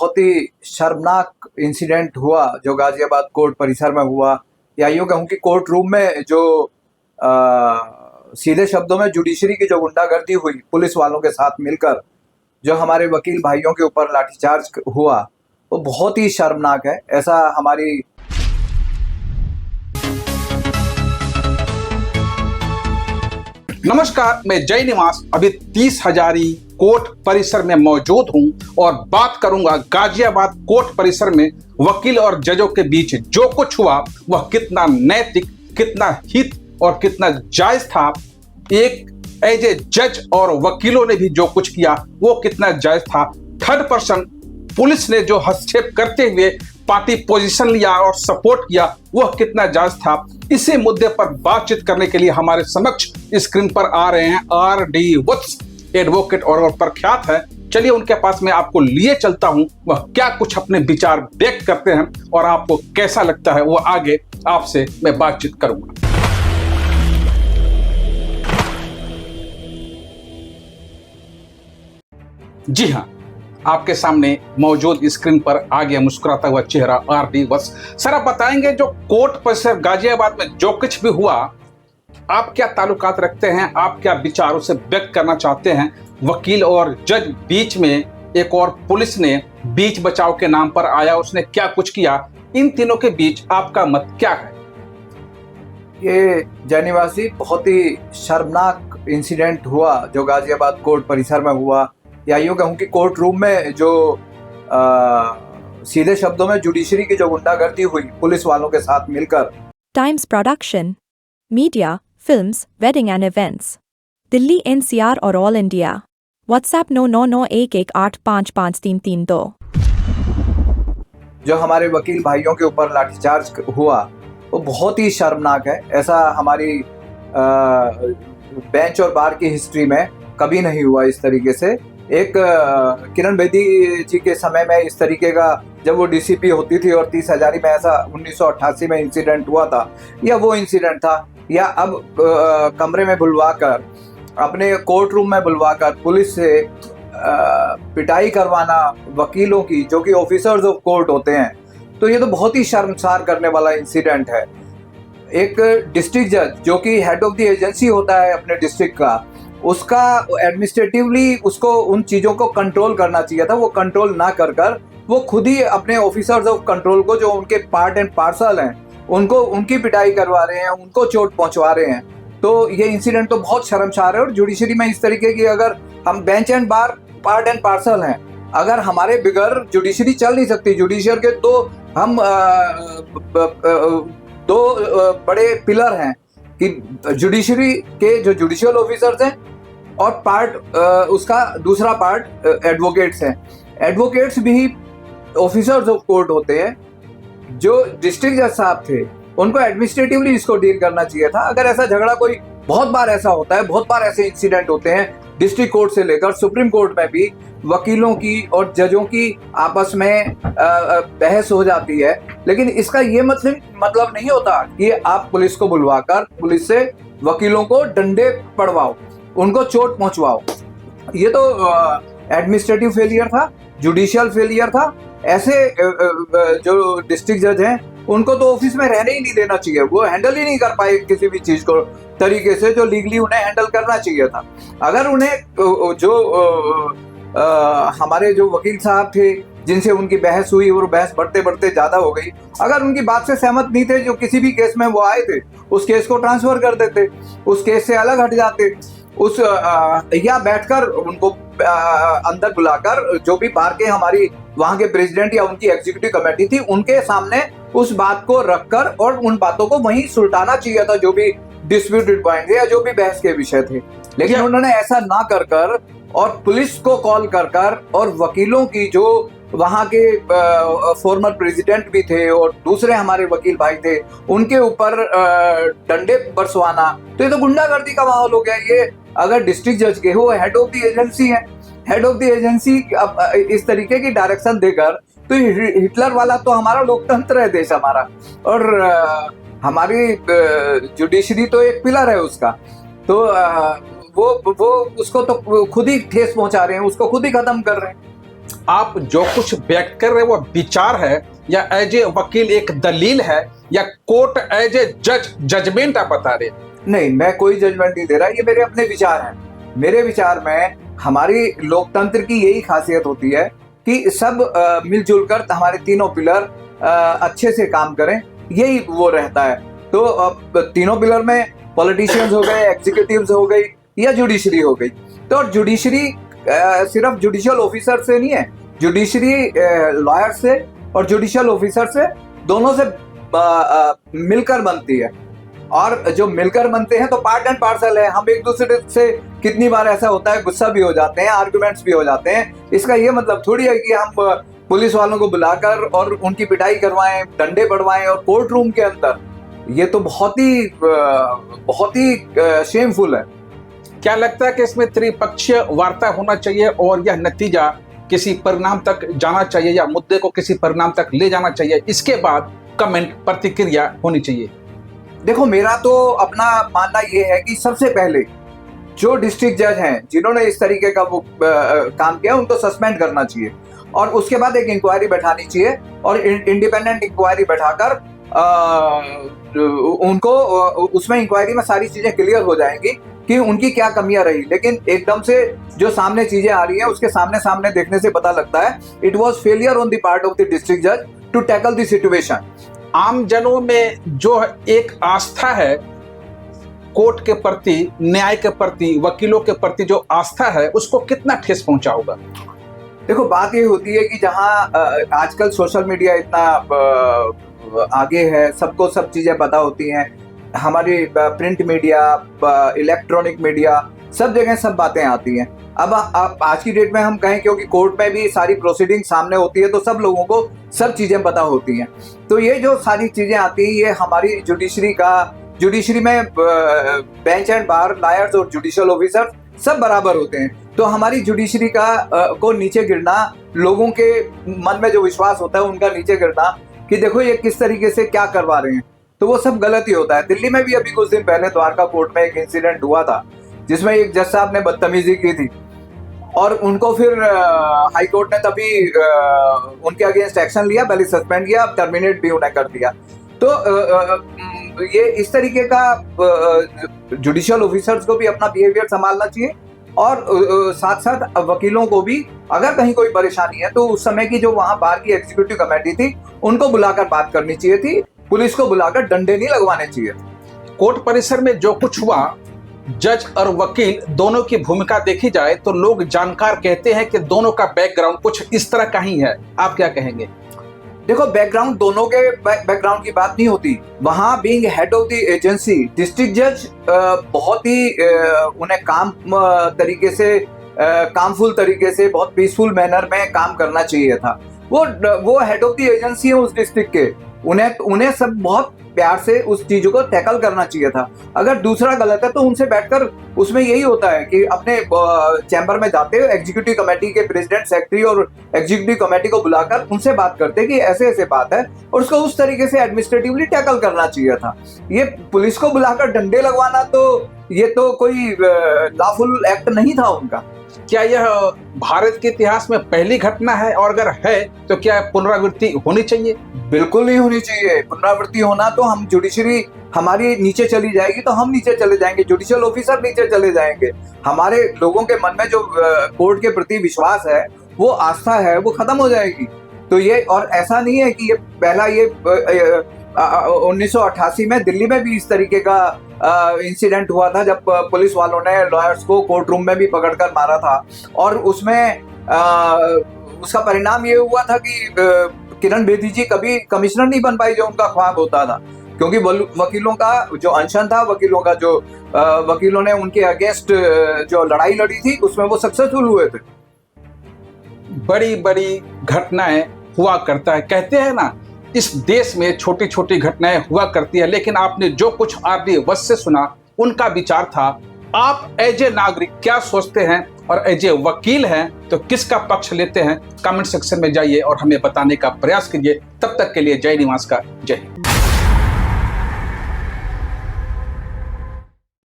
बहुत ही शर्मनाक इंसिडेंट हुआ जो गाजियाबाद कोर्ट परिसर में हुआ, या यूँ कहूँ कि कोर्ट रूम में जो सीधे शब्दों में जुडिशरी की जो गुंडागर्दी हुई पुलिस वालों के साथ मिलकर, जो हमारे वकील भाइयों के ऊपर लाठीचार्ज हुआ, वो बहुत ही शर्मनाक है। ऐसा हमारी नमस्कार, मैं जय निवास अभी 30 हजारी कोर्ट परिसर में मौजूद हूं और बात करूंगा गाजियाबाद कोर्ट परिसर में वकील और जजों के बीच जो कुछ हुआ वह कितना नैतिक, कितना हित और कितना जायज था। एक एज ए जज और वकीलों ने भी जो कुछ किया वो कितना जायज था। थर्ड पर्सन पुलिस ने जो हस्तक्षेप करते हुए पार्टी पोजीशन लिया और सपोर्ट किया वह कितना जायज था। इसी मुद्दे पर बातचीत करने के लिए हमारे समक्ष स्क्रीन पर आ रहे हैं आर.डी. वत्स, एडवोकेट और प्रख्यात है। चलिए उनके पास मैं आपको लिए चलता हूं, वह क्या कुछ अपने विचार व्यक्त करते हैं और आपको कैसा लगता है वो आगे आपसे मैं बातचीत करूंगा। जी हाँ, आपके सामने मौजूद स्क्रीन पर आ गया मुस्कुराता हुआ चेहरा आर.डी. वत्स। सर, आप बताएंगे जो कोर्ट परिसर गाजियाबाद में जो कुछ भी हुआ, आप क्या ताल्लुकात रखते हैं, आप क्या विचारों से व्यक्त करना चाहते हैं? वकील और जज बीच में, एक और पुलिस ने बीच बचाव के नाम पर आया, उसने क्या कुछ किया, इन तीनों के बीच आपका मत क्या है? ये जयनिवासी बहुत ही शर्मनाक इंसिडेंट हुआ जो गाजियाबाद कोर्ट परिसर में हुआ, या यूँ कहूँ कि कोर्ट रूम में जो सीधे शब्दों में जुडिशरी की जो गुंडागर्दी हुई पुलिस वालों के साथ मिलकर। Times production, media, films, wedding and events, Delhi NCR और ऑल इंडिया। व्हाट्सएप 9991185532। जो हमारे वकील भाइयों के ऊपर लाठीचार्ज हुआ वो बहुत ही शर्मनाक है। ऐसा हमारी बेंच और बार की हिस्ट्री में कभी नहीं हुआ इस तरीके से। एक किरण बेदी जी के समय में इस तरीके का, जब वो DCP होती थी और 30 हजारी में ऐसा 1988 में इंसिडेंट हुआ था, या वो इंसिडेंट था, या अब कमरे में बुलवाकर, अपने कोर्ट रूम में बुलवाकर पुलिस से पिटाई करवाना वकीलों की, जो कि ऑफिसर्स ऑफ कोर्ट होते हैं, तो ये तो बहुत ही शर्मसार करने वाला इंसिडेंट है। एक डिस्ट्रिक्ट जज जो कि हेड ऑफ द एजेंसी होता है अपने डिस्ट्रिक्ट का, उसका एडमिनिस्ट्रेटिवली उसको उन चीज़ों को कंट्रोल करना चाहिए था, वो कंट्रोल ना कर वो खुद ही अपने ऑफिसर्स ऑफ कंट्रोल को, जो उनके पार्ट एंड पार्सल हैं, उनको उनकी पिटाई करवा रहे हैं, उनको चोट पहुंचवा रहे हैं। तो ये इंसिडेंट तो बहुत शर्मसार है। और जुडिशरी में इस तरीके की, अगर हम bench and bar part and parcel हैं, अगर हमारे बगैर जुडिशरी चल नहीं सकती। जुडिशियल के तो हम दो बड़े पिलर हैं कि जुडिशरी के जो जुडिशियल ऑफिसर्स हैं और पार्ट उसका दूसरा पार्ट एडवोकेट्स हैं। एडवोकेट्स भी ऑफिसर्स ऑफ कोर्ट होते हैं। जो डिस्ट्रिक्ट जज साहब थे उनको एडमिनिस्ट्रेटिवली इसको डील करना चाहिए था। अगर ऐसा झगड़ा कोई, बहुत बार ऐसा होता है, बहुत बार ऐसे इंसिडेंट होते हैं डिस्ट्रिक्ट कोर्ट से लेकर सुप्रीम कोर्ट में भी, वकीलों की और जजों की आपस में बहस हो जाती है। लेकिन इसका ये मतलब नहीं होता कि आप पुलिस को बुलवाकर पुलिस से वकीलों को डंडे पड़वाओ, उनको चोट पहुंचवाओ। ये तो एडमिनिस्ट्रेटिव फेलियर था, जुडिशियल फेलियर था। ऐसे जो डिस्ट्रिक्ट जज हैं उनको तो ऑफिस में रहने ही नहीं देना चाहिए। वो हैंडल ही नहीं कर पाए किसी भी चीज को तरीके से जो लीगली उन्हें हैंडल करना चाहिए था। अगर उन्हें हमारे जो वकील साहब थे जिनसे उनकी बहस हुई और बहस बढ़ते बढ़ते ज्यादा हो गई, अगर उनकी बात से सहमत नहीं थे, जो किसी भी केस में वो आए थे, उस केस को ट्रांसफर कर देते, उस केस से अलग हट जाते, या बैठकर उनको अंदर बुलाकर, जो भी बार के हमारी वहां के प्रेसिडेंट या उनकी एग्जीक्यूटिव कमेटी थी, उनके सामने उस बात को रखकर और उन बातों को वहीं सुलटाना चाहिए था, जो भी डिस्प्यूटेड पॉइंट थे या जो भी बहस के विषय थे। लेकिन उन्होंने ऐसा ना कर और पुलिस को कॉल कर और वकीलों की, जो वहां के फॉर्मर प्रेसिडेंट भी थे और दूसरे हमारे वकील भाई थे, उनके ऊपर डंडे बरसवाना, तो ये तो गुंडागर्दी का माहौल हो गया। ये अगर डिस्ट्रिक्ट जज के हो, हेड ऑफ द एजेंसी है, हेड ऑफ द एजेंसी इस तरीके की डायरेक्शन देकर, तो हिटलर वाला तो हमारा लोकतंत्र है देश हमारा, और हमारी जुडिशरी तो एक पिलर है उसका। तो वो उसको तो खुद ही ठेस पहुंचा रहे हैं, उसको खुद ही खत्म कर रहे हैं। आप जो कुछ व्यक्त कर रहे हैं वो विचार है या एज ए वकील एक दलील है या कोर्ट एज ए जजमेंट आप बता रहे हैं? नहीं, मैं कोई जजमेंट नहीं दे रहा, ये मेरे अपने विचार हैं। मेरे विचार में हमारी लोकतंत्र की यही खासियत होती है कि सब मिलजुल कर हमारे तीनों पिलर अच्छे से काम करें, यही वो रहता है। तो तीनों पिलर में पॉलिटिशियंस हो गए, एग्जीक्यूटिव्स हो गई या जुडिशरी हो गई। तो जुडिशरी सिर्फ जुडिशियल ऑफिसर से नहीं है, जुडिशरी लॉयर से और जुडिशियल ऑफिसर से, दोनों से मिलकर बनती है। और जो मिलकर बनते हैं तो पार्ट एंड पार्सल है। हम एक दूसरे से कितनी बार ऐसा होता है, गुस्सा भी हो जाते हैं, आर्गुमेंट्स भी हो जाते हैं। इसका ये मतलब थोड़ी है कि हम पुलिस वालों को बुलाकर और उनकी पिटाई करवाएं, डंडे पड़वाएं और कोर्ट रूम के अंदर। ये तो बहुत ही शेमफुल है। क्या लगता है कि इसमें त्रिपक्षीय वार्ता होना चाहिए और यह नतीजा किसी परिणाम तक जाना चाहिए या मुद्दे को किसी परिणाम तक ले जाना चाहिए, इसके बाद कमेंट प्रतिक्रिया होनी चाहिए? देखो, मेरा तो अपना मानना ये है कि सबसे पहले जो डिस्ट्रिक्ट जज हैं जिन्होंने इस तरीके का वो काम किया, उनको सस्पेंड करना चाहिए और उसके बाद एक इंक्वायरी बैठानी चाहिए और इंडिपेंडेंट इंक्वायरी बैठाकर उनको उसमें इंक्वायरी में सारी चीजें क्लियर हो जाएंगी कि उनकी क्या कमियां रही। लेकिन एकदम से जो सामने चीजें आ रही हैं उसके सामने देखने से पता लगता है it was failure on the part of the district जज टू टैकल द सिचुएशन। आम जनों में जो एक आस्था है कोर्ट के प्रति, न्याय के प्रति, वकीलों के प्रति जो आस्था है, उसको कितना ठेस पहुंचा होगा? देखो, बात ये होती है कि जहां आजकल सोशल मीडिया इतना आगे है, सबको सब चीजें पता होती हैं, हमारी प्रिंट मीडिया, इलेक्ट्रॉनिक मीडिया, सब जगह सब बातें आती हैं। अब आज की डेट में हम कहें, क्योंकि कोर्ट में भी सारी प्रोसीडिंग सामने होती है तो सब लोगों को सब चीजें पता होती हैं। तो ये जो सारी चीजें आती हैं, ये हमारी जुडिशरी में बेंच एंड बार, लायर्स और जुडिशियल ऑफिसर सब बराबर होते हैं। तो हमारी जुडिशरी को नीचे गिरना, लोगों के मन में जो विश्वास होता है उनका नीचे गिरना कि देखो ये किस तरीके से क्या करवा रहे हैं, तो वो सब गलत ही होता है। दिल्ली में भी अभी कुछ दिन पहले द्वारका कोर्ट में एक इंसिडेंट हुआ था जिसमें एक जज साहब ने बदतमीजी की थी और उनको फिर हाई कोर्ट ने तभी उनके अगेंस्ट एक्शन लिया, पहले सस्पेंड किया, अब टर्मिनेट भी उन्हें कर दिया। तो ये इस तरीके का जुडिशियल ऑफिसर्स को भी अपना बिहेवियर संभालना चाहिए और साथ साथ वकीलों को भी अगर कहीं कोई परेशानी है तो उस समय की जो वहां बार की एग्जीक्यूटिव कमेटी थी उनको बुलाकर बात करनी चाहिए थी, पुलिस को बुलाकर डंडे नहीं लगवाने चाहिए। कोर्ट परिसर में जो कुछ हुआ, जज और वकील दोनों की भूमिका देखी जाए तो लोग जानकार कहते हैं कि दोनों का बैकग्राउंड कुछ इस तरह का ही है। आप क्या कहेंगे? देखो, बैकग्राउंड दोनों के बैकग्राउंड की बात नहीं होती। वहां being head of the agency, district जज बहुत ही उन्हें कामफुल तरीके से बहुत पीसफुल मैनर में काम करना चाहिए था। वो हेड ऑफ द एजेंसी है उस डिस्ट्रिक्ट के, उन्हें सब बहुत प्यार से उस चीजों को टैकल करना चाहिए था। अगर दूसरा गलत है तो उनसे बैठकर, उसमें यही होता है कि अपने चैम्बर में जाते हुए एग्जीक्यूटिव कमेटी के प्रेसिडेंट, सेक्रेटरी और एग्जीक्यूटिव कमेटी को बुलाकर उनसे बात करते कि ऐसे ऐसे बात है और उसको उस तरीके से एडमिनिस्ट्रेटिवली टैकल करना चाहिए था। ये पुलिस को बुलाकर डंडे लगवाना, तो ये तो कोई लॉफुल एक्ट नहीं था उनका। क्या यह भारत के इतिहास में पहली घटना है और अगर है तो क्या पुनरावृत्ति होनी चाहिए? बिल्कुल नहीं होनी चाहिए। पुनरावृत्ति होना तो हम जुडिशरी हमारी नीचे चली जाएगी तो हम नीचे चले जाएंगे, जुडिशियल ऑफिसर नीचे चले जाएंगे। हमारे लोगों के मन में जो कोर्ट के प्रति विश्वास है, वो आस्था है, वो खत्म हो जाएगी। तो ये, और ऐसा नहीं है कि ये पहला, ये 1988 में दिल्ली में भी इस तरीके का इंसिडेंट हुआ था जब पुलिस वालों ने लॉयर्स को कोर्ट रूम में भी पकड़कर मारा था और उसमें उसका परिणाम ये हुआ था कि किरण बेदी जी कभी कमिश्नर नहीं बन पाई जो उनका ख्वाब होता था, क्योंकि वकीलों का जो अनशन था, वकीलों ने उनके अगेंस्ट जो लड़ाई लड़ी थी उसमें वो सक्सेसफुल हुए थे। बड़ी बड़ी घटनाएं हुआ करता है, कहते हैं ना, इस देश में छोटी छोटी घटनाएं हुआ करती है। लेकिन आपने जो कुछ आरडी वत्स से सुना, उनका विचार था। आप एज ए नागरिक क्या सोचते हैं और एज ए वकील हैं तो किसका पक्ष लेते हैं? कमेंट सेक्शन में जाइए और हमें बताने का प्रयास कीजिए। तब तक के लिए जय निवास का जय हिंद।